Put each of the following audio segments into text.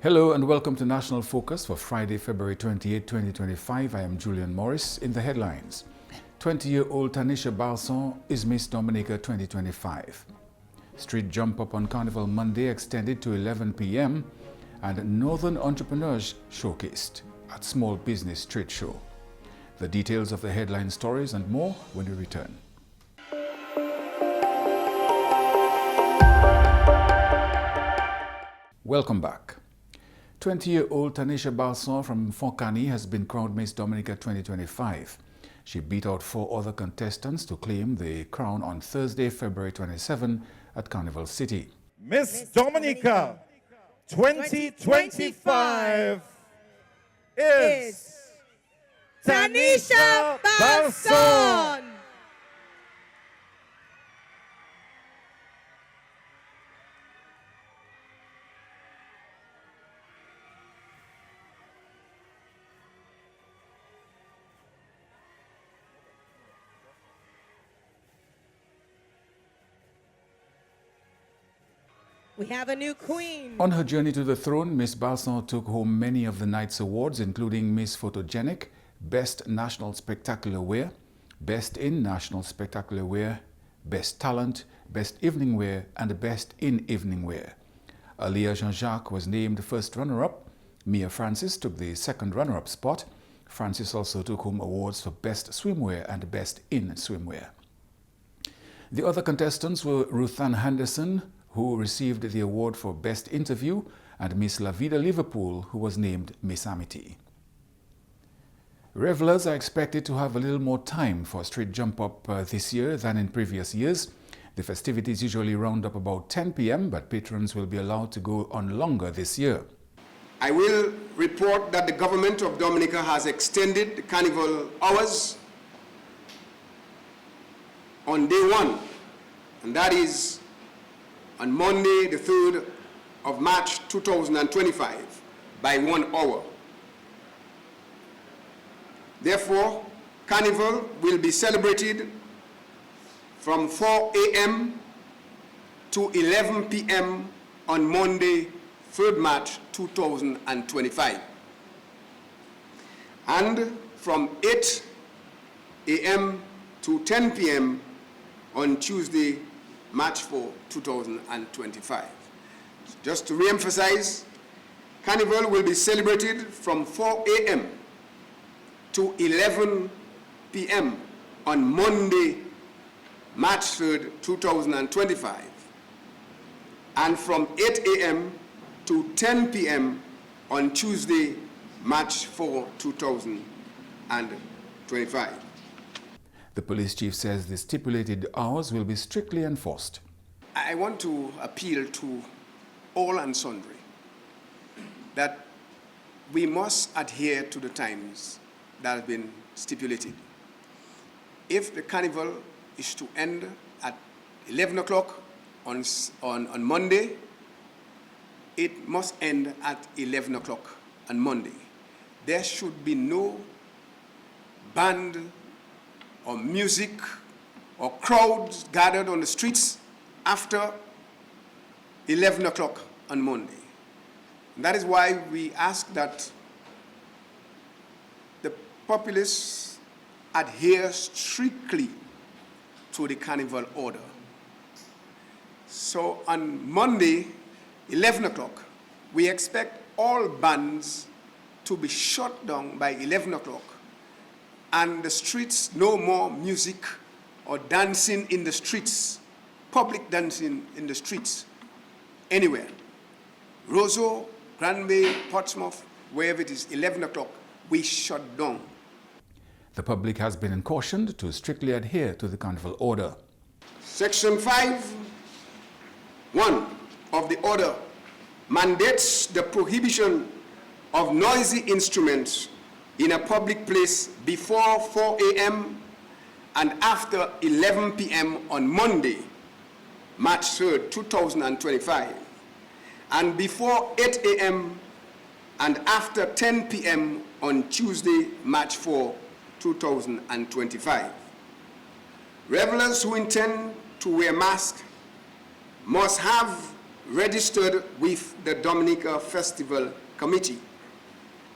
Hello and welcome to National Focus for Friday, February 28, 2025. I am Julian Morris. In the headlines, 20-year-old Tanisha Balsom is Miss Dominica 2025. Street jump up on Carnival Monday extended to 11 p.m. and Northern entrepreneurs showcased at Small Business Trade Show. The details of the headline stories and more when we return. Welcome back. 20-year-old Tanisha Balsom from Foncani has been crowned Miss Dominica 2025. She beat out 4 other contestants to claim the crown on Thursday, February 27 at Carnival City. Miss Dominica 2025 is Tanisha Balsom. We have a new queen. On her journey to the throne, Miss Balsom took home many of the night's awards, including Miss Photogenic, Best National Spectacular Wear, Best in National Spectacular Wear, Best Talent, Best Evening Wear, and Best in Evening Wear. Aliyah Jean-Jacques was named first runner-up. Mia Francis took the second runner-up spot. Francis also took home awards for Best Swimwear and Best in Swimwear. The other contestants were Ruth Ann Henderson, who received the award for Best Interview, and Miss La Vida Liverpool, who was named Miss Amity. Revelers are expected to have a little more time for street jump up this year than in previous years. The festivities usually round up about 10 p.m., but patrons will be allowed to go on longer this year. I will report that the government of Dominica has extended the carnival hours on day 1, and that is on Monday, the 3rd of March 2025, by 1 hour. Therefore, Carnival will be celebrated from 4 a.m. to 11 p.m. on Monday, 3rd March 2025, and from 8 a.m. to 10 p.m. on Tuesday, March 4, 2025. Just to re-emphasize, Carnival will be celebrated from 4 a.m. to 11 p.m. on Monday, March 3rd, 2025, and from 8 a.m. to 10 p.m. on Tuesday, March 4, 2025. The police chief says the stipulated hours will be strictly enforced. I want to appeal to all and sundry that we must adhere to the times that have been stipulated. If the carnival is to end at 11 o'clock on Monday, it must end at 11 o'clock on Monday. There should be no band or music or crowds gathered on the streets after 11 o'clock on Monday. And that is why we ask that the populace adhere strictly to the carnival order. So on Monday, 11 o'clock, we expect all bands to be shut down by 11 o'clock, and the streets, no more music or dancing in the streets, public dancing in the streets, anywhere. Roseau, Granby, Portsmouth, wherever it is, 11 o'clock, we shut down. The public has been cautioned to strictly adhere to the carnival order. Section 5(1) of the order mandates the prohibition of noisy instruments in a public place before 4 a.m. and after 11 p.m. on Monday, March 3rd, 2025, and before 8 a.m. and after 10 p.m. on Tuesday, March 4, 2025. Revelers who intend to wear masks must have registered with the Dominica Festival Committee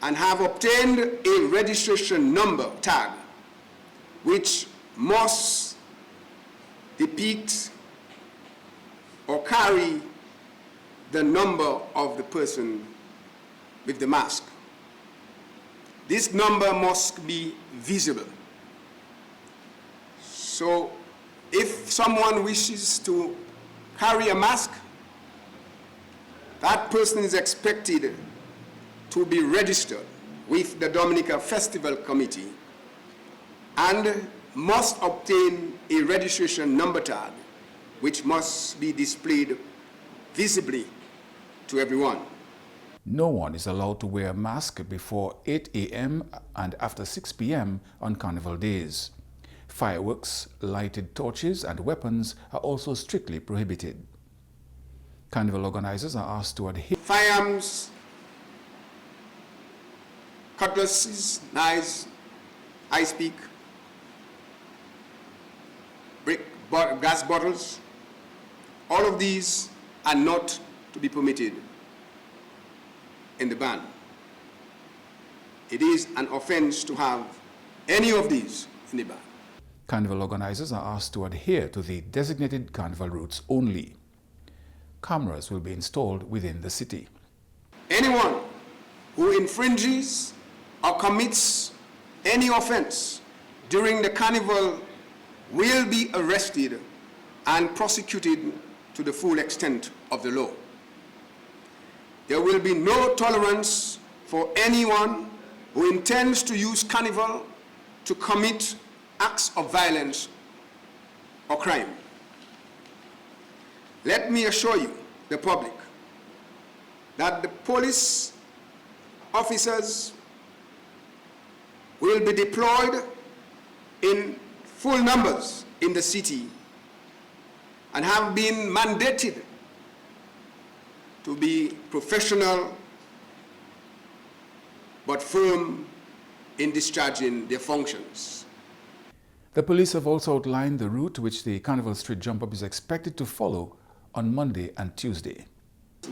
and have obtained a registration number tag which must depict or carry the number of the person with the mask. This number must be visible. So if someone wishes to carry a mask, that person is expected to be registered with the Dominica Festival Committee and must obtain a registration number tag which must be displayed visibly to everyone. No one is allowed to wear a mask before 8 a.m. and after 6 p.m. on Carnival days. Fireworks, lighted torches and weapons are also strictly prohibited. Carnival organizers are asked to adhere. Firearms, cutlasses, knives, ice pick, gas bottles, all of these are not to be permitted in the ban. It is an offense to have any of these in the ban. Carnival organizers are asked to adhere to the designated carnival routes only. Cameras will be installed within the city. Anyone who infringes or commits any offense during the carnival will be arrested and prosecuted to the full extent of the law. There will be no tolerance for anyone who intends to use carnival to commit acts of violence or crime. Let me assure you, the public, that the police officers will be deployed in full numbers in the city and have been mandated to be professional but firm in discharging their functions. The police have also outlined the route which the Carnival Street Jump-Up is expected to follow on Monday and Tuesday.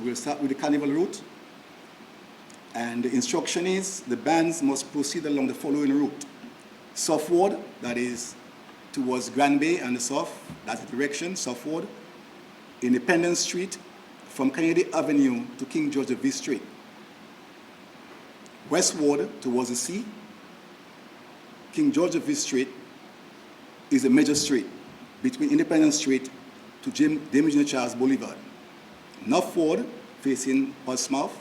We'll start with the Carnival route, and the instruction is the bands must proceed along the following route. Southward, that is towards Grand Bay and the south, that's the direction, southward. Independence Street from Kennedy Avenue to King George V Street. Westward towards the sea. King George V Street is a major street between Independence Street to James Charles Boulevard. Northward, facing Portsmouth.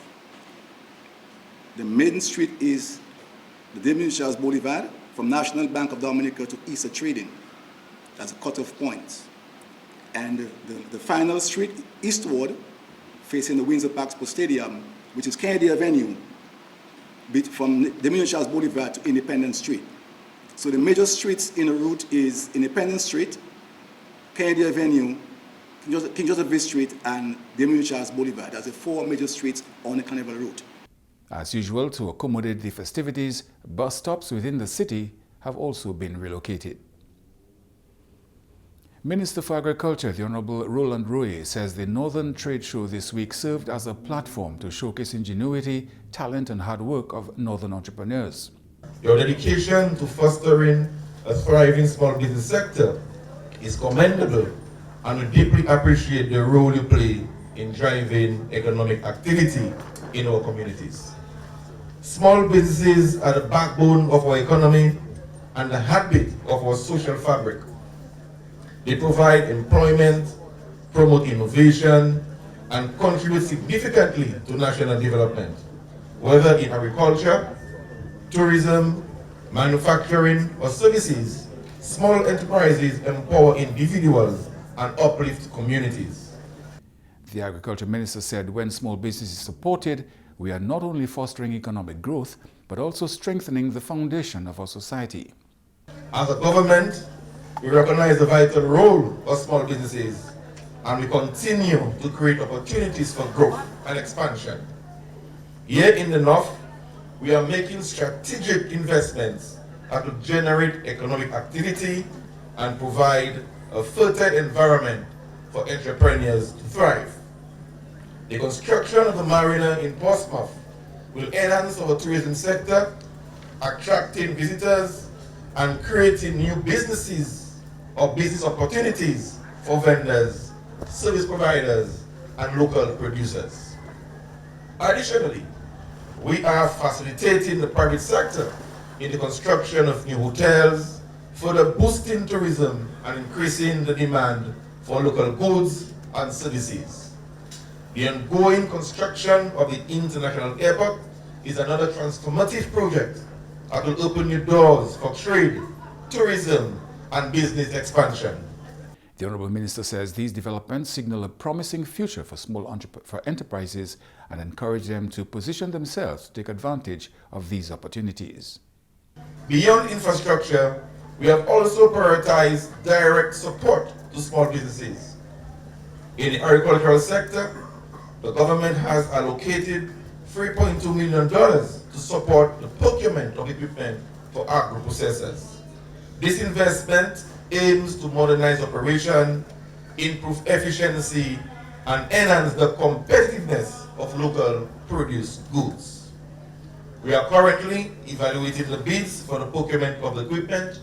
The main street is the James Charles Boulevard from National Bank of Dominica to Easter Trading. That's a cutoff point. And the final street, eastward, facing the Windsor Park Sports Stadium, which is Kennedy Avenue, from James Charles Boulevard to Independence Street. So the major streets in the route is Independence Street, Kennedy Avenue, King Joseph V Street, and James Charles Boulevard. That's the four major streets on the Carnival route. As usual, to accommodate the festivities, bus stops within the city have also been relocated. Minister for Agriculture, the Honorable Roland Roye, says the Northern Trade Show this week served as a platform to showcase ingenuity, talent and hard work of Northern entrepreneurs. Your dedication to fostering a thriving small business sector is commendable, and we deeply appreciate the role you play in driving economic activity in our communities. Small businesses are the backbone of our economy and the heartbeat of our social fabric. They provide employment, promote innovation, and contribute significantly to national development, whether in agriculture, tourism, manufacturing, or services. Small enterprises empower individuals and uplift communities. The Agriculture Minister said when small business is supported, we are not only fostering economic growth, but also strengthening the foundation of our society. As a government, we recognize the vital role of small businesses, and we continue to create opportunities for growth and expansion. Here in the North, we are making strategic investments that will generate economic activity and provide a fertile environment for entrepreneurs to thrive. The construction of the marina in Portsmouth will enhance our tourism sector, attracting visitors and creating new businesses or business opportunities for vendors, service providers, and local producers. Additionally, we are facilitating the private sector in the construction of new hotels, further boosting tourism and increasing the demand for local goods and services. The ongoing construction of the International Airport is another transformative project that will open new doors for trade, tourism, and business expansion. The Honourable Minister says these developments signal a promising future for for enterprises and encourage them to position themselves to take advantage of these opportunities. Beyond infrastructure, we have also prioritized direct support to small businesses. In the agricultural sector, the government has allocated $3.2 million to support the procurement of equipment for agro-processors. This investment aims to modernize operation, improve efficiency, and enhance the competitiveness of local produce goods. We are currently evaluating the bids for the procurement of the equipment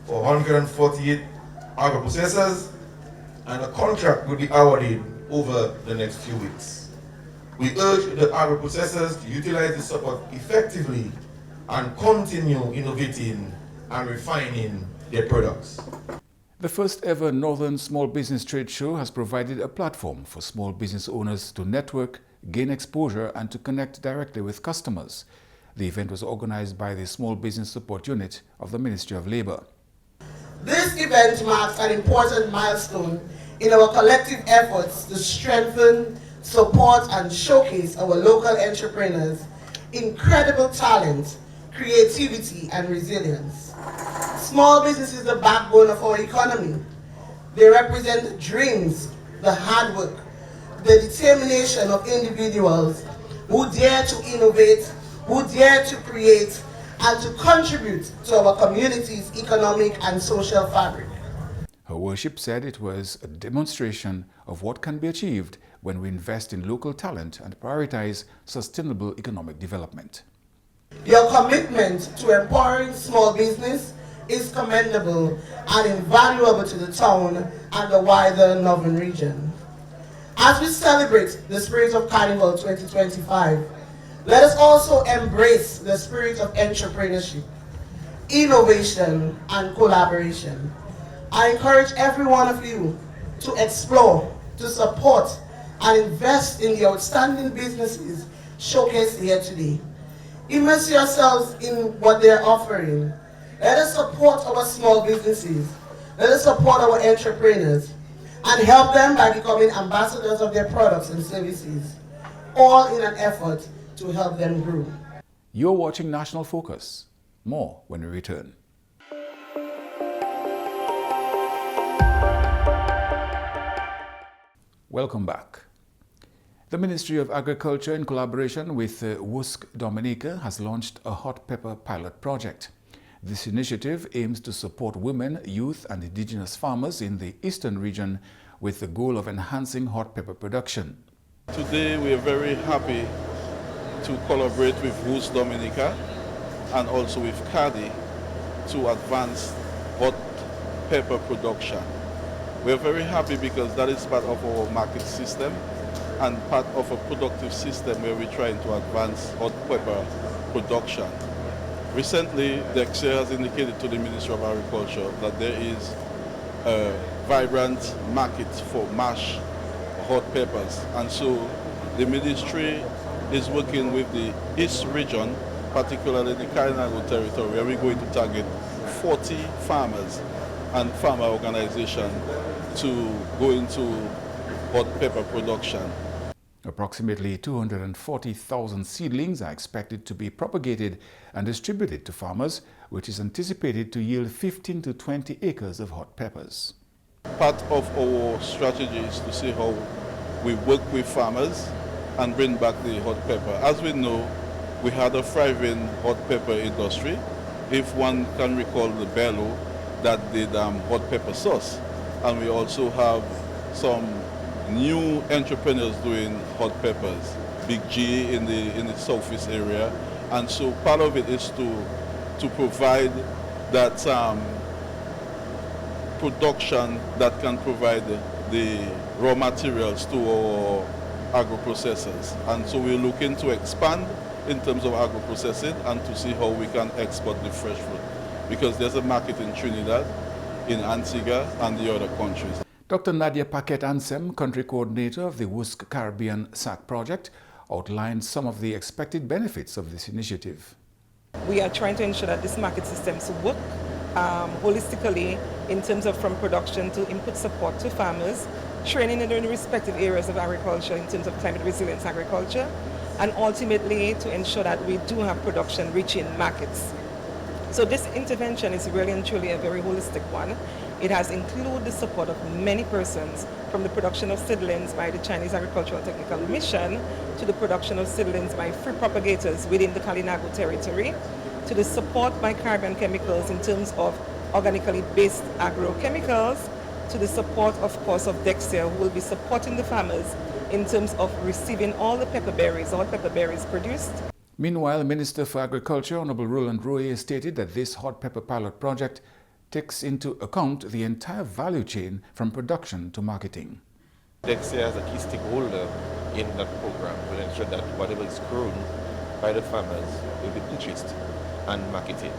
for 148 agro-processors, and a contract will be awarded over the next few weeks. We urge the agro-processors to utilize the support effectively and continue innovating and refining their products. The first ever Northern Small Business Trade Show has provided a platform for small business owners to network, gain exposure, and to connect directly with customers. The event was organized by the Small Business Support Unit of the Ministry of Labour. This event marks an important milestone in our collective efforts to strengthen, support, and showcase our local entrepreneurs' incredible talent, creativity, and resilience. Small business is the backbone of our economy. They represent dreams, the hard work, the determination of individuals who dare to innovate, who dare to create, and to contribute to our community's economic and social fabric. Her worship said it was a demonstration of what can be achieved when we invest in local talent and prioritize sustainable economic development. Your commitment to empowering small business is commendable and invaluable to the town and the wider Northern region. As we celebrate the spirit of Carnival 2025, let us also embrace the spirit of entrepreneurship, innovation, and collaboration. I encourage every one of you to explore, to support, and invest in the outstanding businesses showcased here today. Immerse yourselves in what they're offering. Let us support our small businesses. Let us support our entrepreneurs and help them by becoming ambassadors of their products and services, all in an effort to help them grow. You're watching National Focus. More when we return. Welcome back. The Ministry of Agriculture, in collaboration with WUSC Dominica, has launched a hot pepper pilot project. This initiative aims to support women, youth, and indigenous farmers in the eastern region with the goal of enhancing hot pepper production. Today we are very happy to collaborate with WUSC Dominica and also with CADI to advance hot pepper production. We are very happy because that is part of our market system and part of a productive system where we're trying to advance hot pepper production. Recently, the XA has indicated to the Ministry of Agriculture that there is a vibrant market for mashed hot peppers, and so the ministry is working with the East region, particularly the Carnival territory, where we're going to target 40 farmers and farmer organizations to go into hot pepper production. Approximately 240,000 seedlings are expected to be propagated and distributed to farmers, which is anticipated to yield 15 to 20 acres of hot peppers. Part of our strategy is to see how we work with farmers and bring back the hot pepper. As we know, we had a thriving hot pepper industry. If one can recall the Bello that did hot pepper sauce. And we also have some new entrepreneurs doing hot peppers, Big G in the southeast area, and so part of it is to provide that production that can provide the raw materials to our agro-processors. And so we're looking to expand in terms of agro-processing and to see how we can export the fresh fruit, because there's a market in Trinidad, in Antigua, and the other countries. Dr. Nadia Paquette-Ansem, country coordinator of the WUSC Caribbean SAC project, outlined some of the expected benefits of this initiative. We are trying to ensure that this market systems work holistically in terms of from production to input support to farmers, training in the respective areas of agriculture in terms of climate resilience agriculture, and ultimately to ensure that we do have production reaching markets. So this intervention is really and truly a very holistic one. It has included the support of many persons, from the production of seedlings by the Chinese Agricultural Technical Mission to the production of seedlings by free propagators within the Kalinago territory, to the support by Caribbean Chemicals in terms of organically based agrochemicals, to the support, of course, of Dexia, who will be supporting the farmers in terms of receiving all the pepperberries, all pepperberries produced. Meanwhile, Minister for Agriculture, Honorable Roland Roye, stated that this hot pepper pilot project takes into account the entire value chain from production to marketing. Dexia as a key stakeholder in that program will ensure that whatever is grown by the farmers will be purchased and marketed.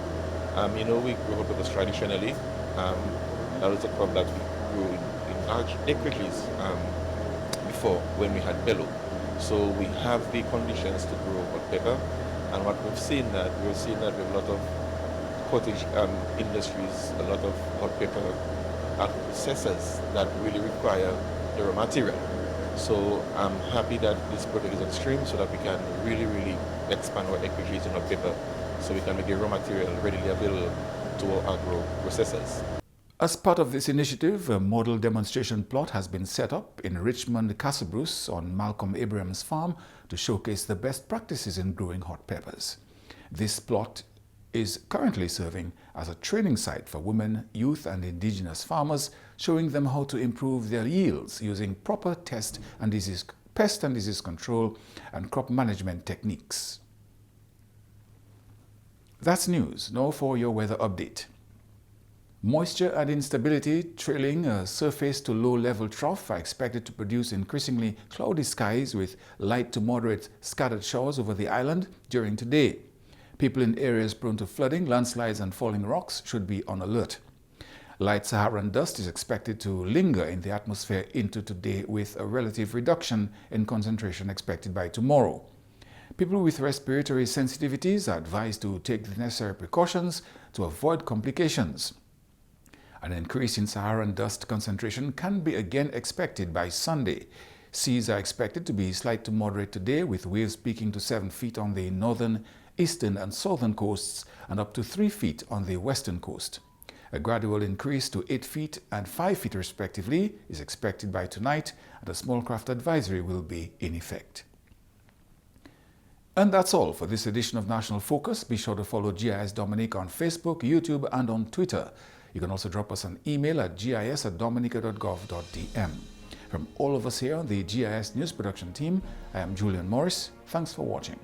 We grow hot peppers traditionally. That was a crop that we grew in large acreages before when we had bellow. So we have the conditions to grow hot pepper, and what we've seen that we have a lot of cottage industries, a lot of hot pepper processors that really require the raw material. So I'm happy that this project is on stream so that we can really expand our acreages in hot pepper so we can make the raw material readily available to our agro processors. As part of this initiative, a model demonstration plot has been set up in Richmond, Casabruce on Malcolm Abraham's farm to showcase the best practices in growing hot peppers. This plot is currently serving as a training site for women, youth and indigenous farmers, showing them how to improve their yields using proper pest and disease control and crop management techniques. That's news. Now for your weather update. Moisture and instability trailing a surface to low-level trough are expected to produce increasingly cloudy skies with light to moderate scattered showers over the island during today. People in areas prone to flooding, landslides and falling rocks should be on alert. Light Saharan dust is expected to linger in the atmosphere into today with a relative reduction in concentration expected by tomorrow. People with respiratory sensitivities are advised to take the necessary precautions to avoid complications. An increase in Saharan dust concentration can be again expected by Sunday. Seas are expected to be slight to moderate today, with waves peaking to 7 feet on the northern, eastern and southern coasts and up to 3 feet on the western coast. A gradual increase to 8 feet and 5 feet respectively is expected by tonight, and a small craft advisory will be in effect. And that's all for this edition of National Focus. Be sure to follow GIS Dominica on Facebook, YouTube and on Twitter. You can also drop us an email at gis@dominica.gov.dm. From all of us here on the GIS News Production team, I am Julian Morris. Thanks for watching.